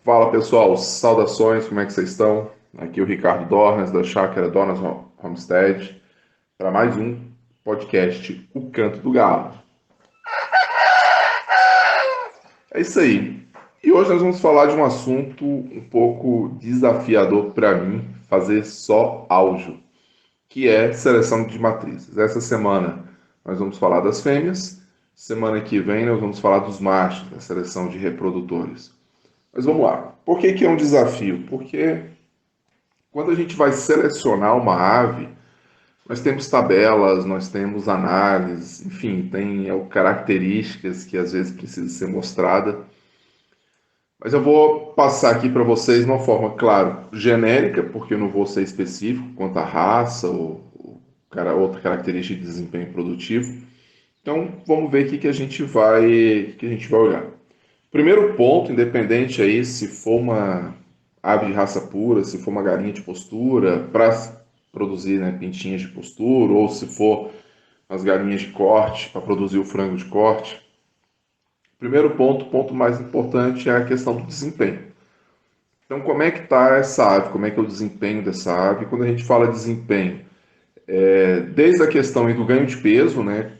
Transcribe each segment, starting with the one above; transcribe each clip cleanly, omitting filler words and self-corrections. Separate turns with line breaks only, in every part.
Fala pessoal, saudações, como é que vocês estão? Aqui é o Ricardo Dornas, da Chácara Dornas Homestead, para mais um podcast, O Canto do Galo. É isso aí. E hoje nós vamos falar de um assunto um pouco desafiador para mim, fazer só áudio, que é seleção de matrizes. Essa semana nós vamos falar das fêmeas, semana que vem nós vamos falar dos machos, da seleção de reprodutores. Mas vamos lá. Por que que é um desafio? Porque quando a gente vai selecionar uma ave, nós temos tabelas, nós temos análises, enfim, tem características que às vezes precisam ser mostradas. Mas eu vou passar aqui para vocês de uma forma, claro, genérica, porque eu não vou ser específico quanto à raça ou outra característica de desempenho produtivo. Então, vamos ver o que a gente vai olhar. Primeiro ponto, independente aí se for uma ave de raça pura, se for uma galinha de postura, para produzir, né, pintinhas de postura, ou se for as galinhas de corte, para produzir o frango de corte. Primeiro ponto, o ponto mais importante é a questão do desempenho. Então, como é que está essa ave? Como é que é o desempenho dessa ave? Quando a gente fala de desempenho, desde a questão aí do ganho de peso, né?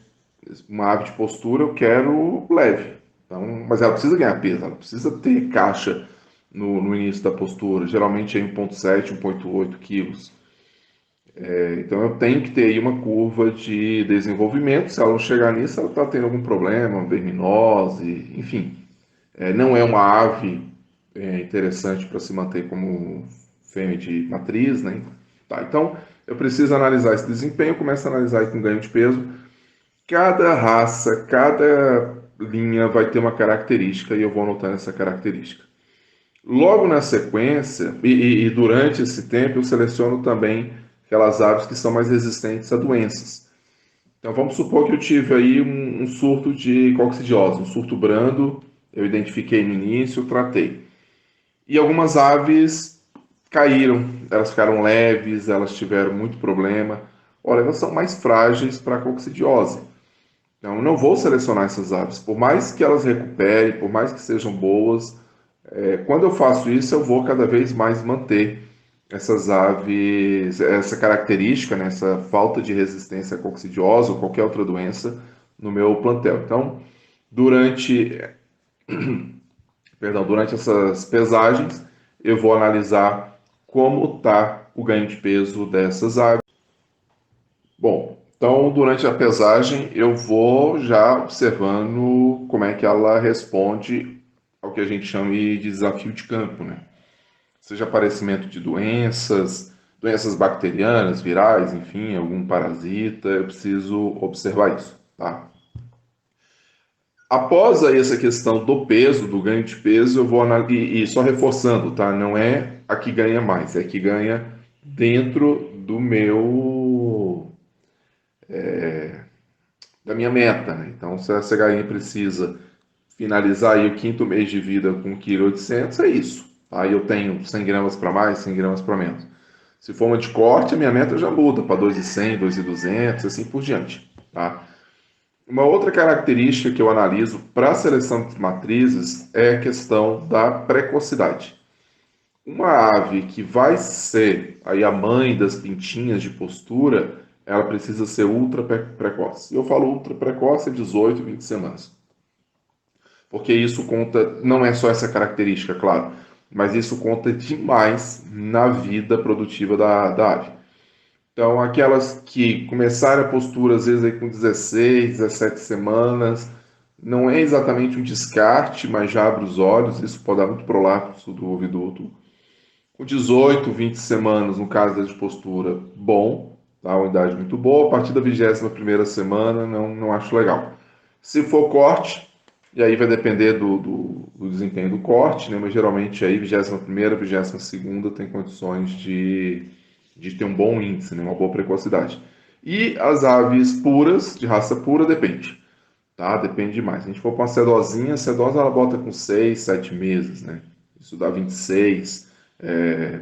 Uma ave de postura eu quero leve. Então, mas ela precisa ganhar peso, ela precisa ter caixa no início da postura, geralmente é 1,7, 1,8 quilos. Então eu tenho que ter aí uma curva de desenvolvimento. Se ela não chegar nisso, ela está tendo algum problema, verminose, enfim. Não é uma ave interessante para se manter como fêmea de matriz, né? Tá, então eu preciso analisar esse desempenho, começo a analisar aí com ganho de peso. Cada raça, cada linha vai ter uma característica e eu vou anotando essa característica. Logo na sequência, e durante esse tempo, eu seleciono também aquelas aves que são mais resistentes a doenças. Então vamos supor que eu tive aí um surto de coccidiose, um surto brando, eu identifiquei no início, tratei. E algumas aves caíram, elas ficaram leves, elas tiveram muito problema. Olha, elas são mais frágeis para a coccidiose. Então, eu não vou selecionar essas aves. Por mais que elas recuperem, por mais que sejam boas, quando eu faço isso, eu vou cada vez mais manter essas aves, essa característica, né, essa falta de resistência à coccidiose ou qualquer outra doença no meu plantel. Então, durante, durante essas pesagens, eu vou analisar como está o ganho de peso dessas aves. Bom, então durante a pesagem eu vou já observando como é que ela responde ao que a gente chama de desafio de campo, né? Seja aparecimento de doenças, doenças bacterianas, virais, enfim, algum parasita, eu preciso observar isso, tá? Após aí essa questão do peso, do ganho de peso, eu vou analisar, e só reforçando, tá? Não é a que ganha mais, é a que ganha dentro do meu da minha meta, né? Então, se a galinha precisa finalizar aí o quinto mês de vida com 1,8 kg, é isso. Aí eu tenho 100 gramas para mais, 100 gramas para menos. Se for uma de corte, a minha meta já muda para 2,100, 2,200, assim por diante. Tá? Uma outra característica que eu analiso para a seleção de matrizes é a questão da precocidade. Uma ave que vai ser aí a mãe das pintinhas de postura, ela precisa ser ultra precoce. Eu falo ultra precoce é 18, 20 semanas. Porque isso conta, não é só essa característica, claro, mas isso conta demais na vida produtiva da ave. Então, aquelas que começaram a postura, às vezes, aí com 16, 17 semanas, não é exatamente um descarte, mas já abre os olhos, isso pode dar muito prolapso do oviduto. Com 18, 20 semanas, no caso da de postura, bom, tá? Uma idade muito boa. A partir da 21ª semana, não acho legal. Se for corte, e aí vai depender do desempenho do corte, né? Mas geralmente aí 21ª, 22ª tem condições de ter um bom índice, né? Uma boa precocidade. E as aves puras, de raça pura, depende. Tá? Depende demais. Se a gente for para uma sedosinha, a sedosa ela bota com 6, 7 meses, né? Isso dá 26, é,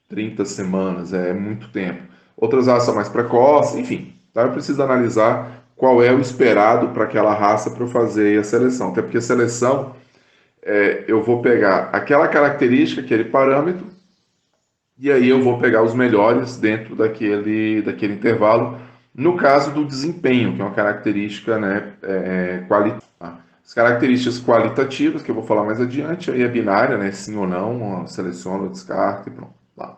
30 semanas, é muito tempo. Outras raças são mais precoces, enfim. Tá? Eu preciso analisar qual é o esperado para aquela raça para eu fazer a seleção. Até porque a seleção eu vou pegar aquela característica, aquele parâmetro, e aí eu vou pegar os melhores dentro daquele intervalo, no caso do desempenho, que é uma característica, né, qualitativa. As características qualitativas, que eu vou falar mais adiante, aí é binária, né, sim ou não, seleciona ou descarta e pronto. Tá.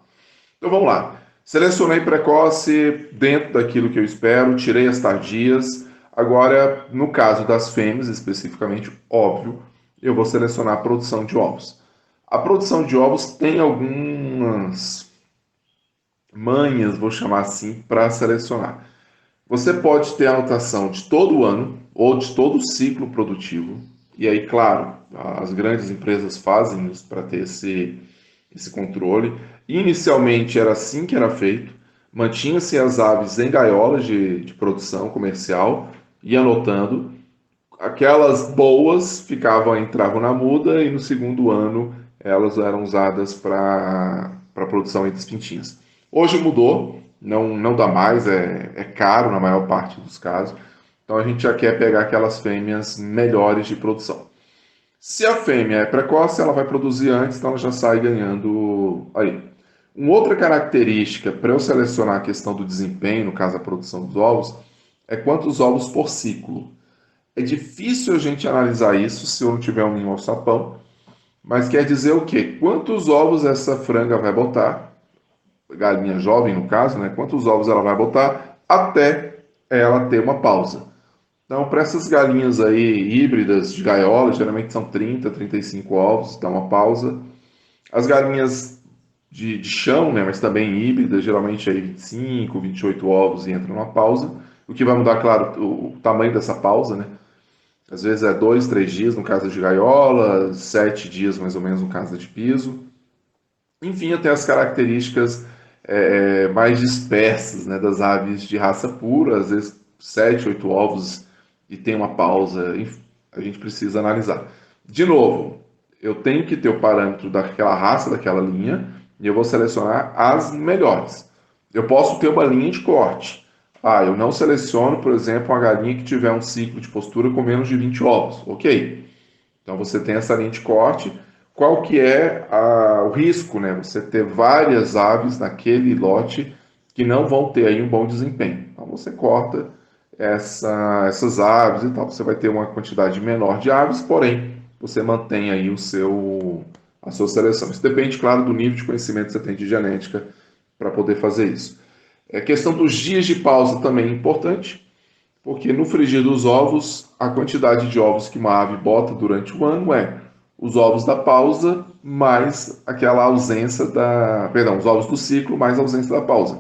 Então vamos lá. Selecionei precoce dentro daquilo que eu espero, tirei as tardias. Agora, no caso das fêmeas especificamente, óbvio, eu vou selecionar a produção de ovos. A produção de ovos tem algumas manhas, vou chamar assim, para selecionar. Você pode ter a anotação de todo o ano ou de todo o ciclo produtivo. E aí, claro, as grandes empresas fazem isso para ter esse controle. Inicialmente era assim que era feito. Mantinha-se as aves em gaiolas de produção comercial e anotando. Aquelas boas entravam na muda e no segundo ano elas eram usadas para a produção dos pintinhos. Hoje mudou, não dá mais, é caro na maior parte dos casos. Então a gente já quer pegar aquelas fêmeas melhores de produção. Se a fêmea é precoce, ela vai produzir antes, então ela já sai ganhando aí. Uma outra característica para eu selecionar a questão do desempenho, no caso a produção dos ovos, é quantos ovos por ciclo. É difícil a gente analisar isso se eu não tiver um ninho alçapão, mas quer dizer o quê? Quantos ovos essa franga vai botar, galinha jovem no caso, né? Quantos ovos ela vai botar até ela ter uma pausa. Então, para essas galinhas aí híbridas de gaiola, geralmente são 30, 35 ovos, dá uma pausa. As galinhas de chão, né, mas também híbridas, geralmente aí 25, 28 ovos e entra numa pausa. O que vai mudar, claro, o tamanho dessa pausa, né? Às vezes é 2, 3 dias no caso de gaiola, 7 dias mais ou menos no caso de piso. Enfim, até as características mais dispersas, né, das aves de raça pura, às vezes 7, 8 ovos e tem uma pausa, a gente precisa analisar. De novo, eu tenho que ter o parâmetro daquela raça, daquela linha, e eu vou selecionar as melhores. Eu posso ter uma linha de corte. Eu não seleciono, por exemplo, uma galinha que tiver um ciclo de postura com menos de 20 ovos. Ok. Então você tem essa linha de corte. Qual que é o risco, né? Você ter várias aves naquele lote que não vão ter aí um bom desempenho. Então você corta essas aves e tal. Você vai ter uma quantidade menor de aves, porém você mantém aí a sua seleção. Isso depende, claro, do nível de conhecimento que você tem de genética para poder fazer isso. A questão dos dias de pausa também é importante, porque no frigir dos ovos, a quantidade de ovos que uma ave bota durante o ano é os ovos da pausa mais aquela ausência Perdão, os ovos do ciclo mais a ausência da pausa.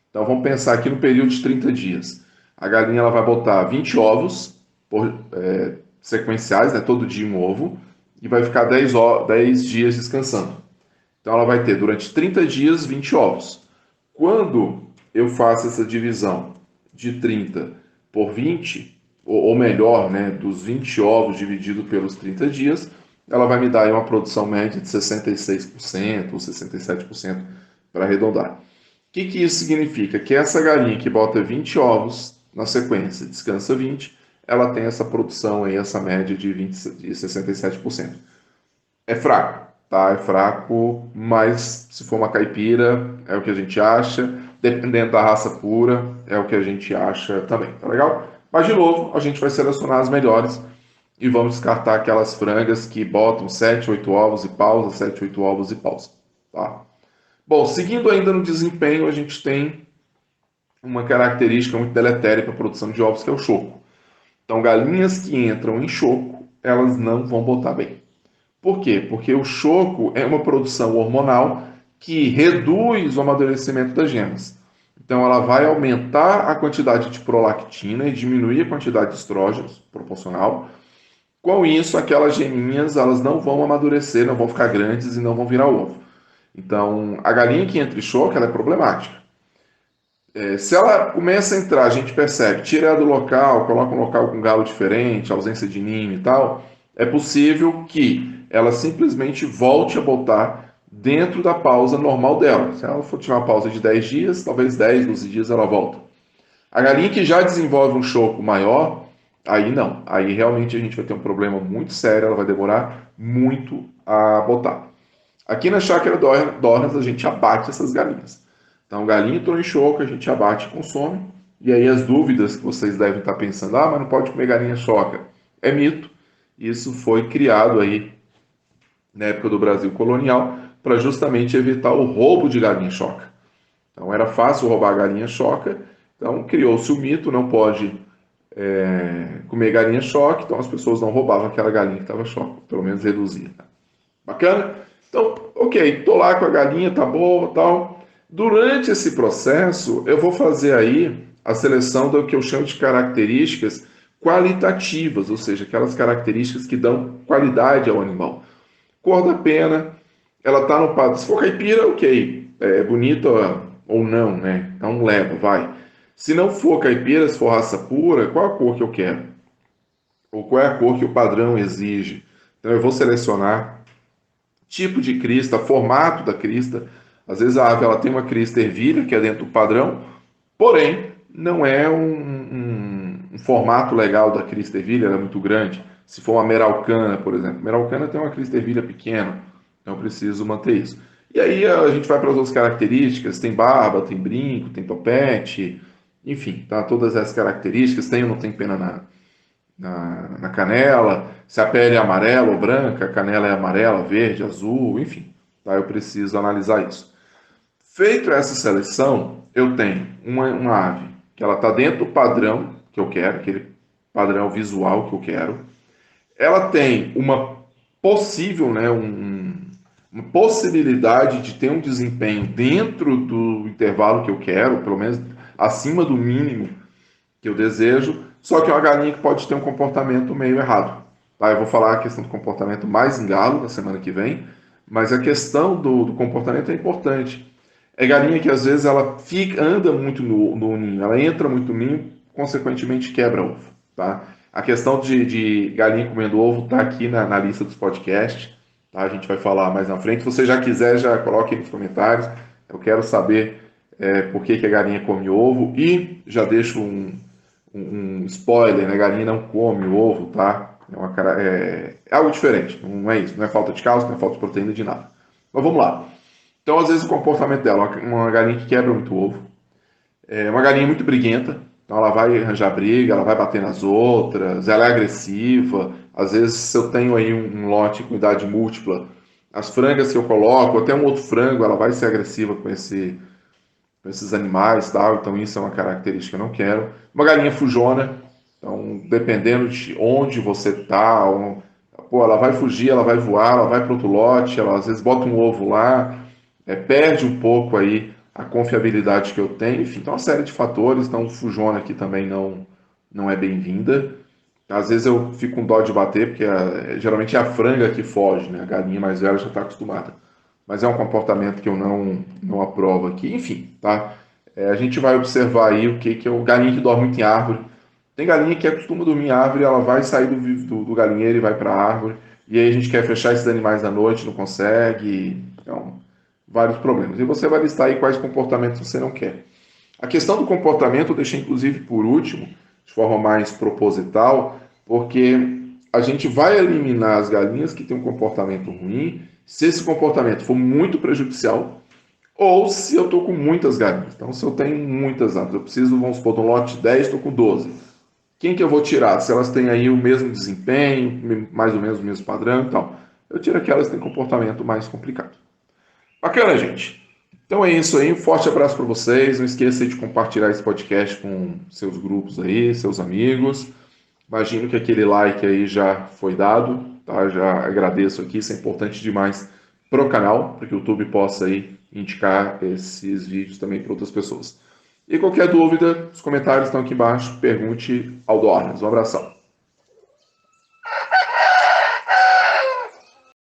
Então vamos pensar aqui no período de 30 dias. A galinha ela vai botar 20 ovos sequenciais, né, todo dia um ovo, e vai ficar 10 dias descansando. Então ela vai ter durante 30 dias 20 ovos. Quando eu faço essa divisão de 30 por 20, ou melhor, né, dos 20 ovos dividido pelos 30 dias, ela vai me dar aí uma produção média de 66% ou 67% para arredondar. O que isso significa? Que essa galinha que bota 20 ovos na sequência, descansa 20, ela tem essa produção aí, essa média de 67%. É fraco, tá? É fraco, mas se for uma caipira, é o que a gente acha. Dependendo da raça pura, é o que a gente acha também, tá legal? Mas, de novo, a gente vai selecionar as melhores e vamos descartar aquelas frangas que botam 7, 8 ovos e pausa, 7, 8 ovos e pausa, tá? Bom, seguindo ainda no desempenho, a gente tem uma característica muito deletéria para a produção de ovos, que é o choco. Então, galinhas que entram em choco, elas não vão botar bem. Por quê? Porque o choco é uma produção hormonal que reduz o amadurecimento das gemas. Então, ela vai aumentar a quantidade de prolactina e diminuir a quantidade de estrógenos proporcional. Com isso, aquelas geminhas elas não vão amadurecer, não vão ficar grandes e não vão virar ovo. Então, a galinha que entra em choco ela é problemática. Se ela começa a entrar, a gente percebe, tira ela do local, coloca um local com galo diferente, ausência de ninho e tal, é possível que ela simplesmente volte a botar dentro da pausa normal dela. Se ela for tirar uma pausa de 10 dias, talvez 10, 12 dias ela volta. A galinha que já desenvolve um choco maior, aí não. Aí realmente a gente vai ter um problema muito sério, ela vai demorar muito a botar. Aqui na chácara Dornas a gente abate essas galinhas. Então, galinha entrou em choca, a gente abate e consome. E aí as dúvidas que vocês devem estar pensando, mas não pode comer galinha choca. É mito. Isso foi criado aí na época do Brasil colonial para justamente evitar o roubo de galinha choca. Então era fácil roubar a galinha choca, então criou-se o mito, não pode comer galinha choca, então as pessoas não roubavam aquela galinha que estava choca, pelo menos reduzia. Bacana? Então, ok, tô lá com a galinha, tá boa, tal. Durante esse processo, eu vou fazer aí a seleção do que eu chamo de características qualitativas, ou seja, aquelas características que dão qualidade ao animal. Cor da pena, ela tá no padrão. Se for caipira, ok, é bonita ou não, né? Então leva, vai. Se não for caipira, se for raça pura, qual a cor que eu quero? Ou qual é a cor que o padrão exige? Então eu vou selecionar tipo de crista, formato da crista. Às vezes a ave ela tem uma crista ervilha, que é dentro do padrão, porém não é um formato legal da crista ervilha, ela é muito grande. Se for uma meralcana, por exemplo, meralcana tem uma crista ervilha pequena, então eu preciso manter isso. E aí a gente vai para as outras características, tem barba, tem brinco, tem topete, enfim, tá? Todas essas características, tem ou não tem pena na canela, se a pele é amarela ou branca, a canela é amarela, verde, azul, enfim, tá? Eu preciso analisar isso. Feito essa seleção, eu tenho uma ave que ela está dentro do padrão que eu quero, aquele padrão visual que eu quero. Ela tem uma possível, né, uma possibilidade de ter um desempenho dentro do intervalo que eu quero, pelo menos acima do mínimo que eu desejo, só que é uma galinha que pode ter um comportamento meio errado. Tá? Eu vou falar a questão do comportamento mais em galo na semana que vem, mas a questão do comportamento é importante. É galinha que às vezes ela anda muito no ninho, ela entra muito no ninho, consequentemente quebra ovo. Tá? A questão de galinha comendo ovo está aqui na lista dos podcasts. Tá? A gente vai falar mais na frente. Se você já quiser, já coloque aí nos comentários. Eu quero saber por que a galinha come ovo. E já deixo um spoiler, né? A galinha não come o ovo, tá? É algo diferente, não é isso, não é falta de cálcio, não é falta de proteína, de nada. Mas vamos lá. Então, às vezes, o comportamento dela, uma galinha que quebra muito ovo, é uma galinha muito briguenta, então ela vai arranjar briga, ela vai bater nas outras, ela é agressiva. Às vezes, se eu tenho aí um lote com idade múltipla, as frangas que eu coloco, até um outro frango, ela vai ser agressiva com esses animais, tal. Então isso é uma característica que eu não quero. Uma galinha fujona, então dependendo de onde você tá, pô, ela vai fugir, ela vai voar, ela vai para outro lote, ela às vezes bota um ovo lá, perde um pouco aí a confiabilidade que eu tenho, enfim, então uma série de fatores, então fujona aqui também não é bem-vinda. Às vezes eu fico com dó de bater, porque geralmente é a franga que foge, né? A galinha mais velha já está acostumada. Mas é um comportamento que eu não aprovo aqui. Enfim, tá? A gente vai observar aí o que é o galinha que dorme muito em árvore. Tem galinha que acostuma dormir em árvore, ela vai sair do galinheiro e vai para a árvore. E aí a gente quer fechar esses animais à noite, não consegue. Então, vários problemas. E você vai listar aí quais comportamentos você não quer. A questão do comportamento eu deixei inclusive por último, de forma mais proposital, porque a gente vai eliminar as galinhas que têm um comportamento ruim se esse comportamento for muito prejudicial ou se eu estou com muitas galinhas. Então, se eu tenho muitas aves, eu preciso, vamos supor, de um lote de 10, estou com 12. Quem que eu vou tirar? Se elas têm aí o mesmo desempenho, mais ou menos o mesmo padrão e tal. Eu tiro aquelas que têm comportamento mais complicado. Bacana, gente. Então é isso aí. Um forte abraço para vocês. Não esqueça de compartilhar esse podcast com seus grupos aí, seus amigos. Imagino que aquele like aí já foi dado, tá? Já agradeço aqui. Isso é importante demais para o canal, para que o YouTube possa aí indicar esses vídeos também para outras pessoas. E qualquer dúvida, os comentários estão aqui embaixo. Pergunte ao Dornas. Um abração.